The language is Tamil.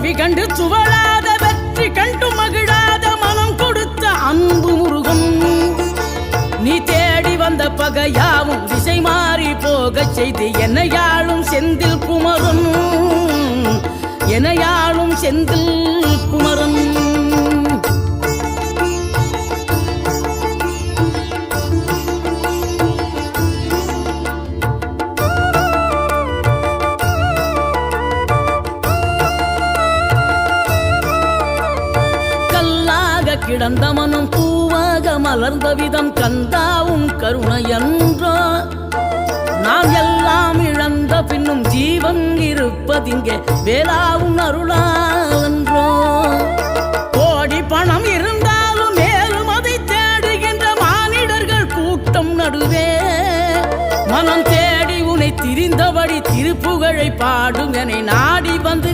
தோல்வி கண்டு துவளாத வெற்றி கண்டு மகிழாத மனம் கொடுத்த அன்பு முருகன் நீ தேடி வந்த பகையாவும் திசை மாறி போகச் செய்து என்னையாளும் செந்தில் குமரன் என்னையாளும் செந்தில் குமரன் கிடந்த மனம் பூவாக மலர்ந்த விதம் கந்தாவும் கருணை என்றோ நாம் எல்லாம் இழந்த பின்னும் ஜீவன் இருப்பதிங்கே வேளாவும் அருளான்றோ கோடி பணம் இருந்தாலும் மேலும் அதை தேடுகின்ற மானிடர்கள் கூட்டம் நடுவே மனம் தேடி உனை திரிந்தபடி திருப்புகழை பாடும் என நாடி வந்து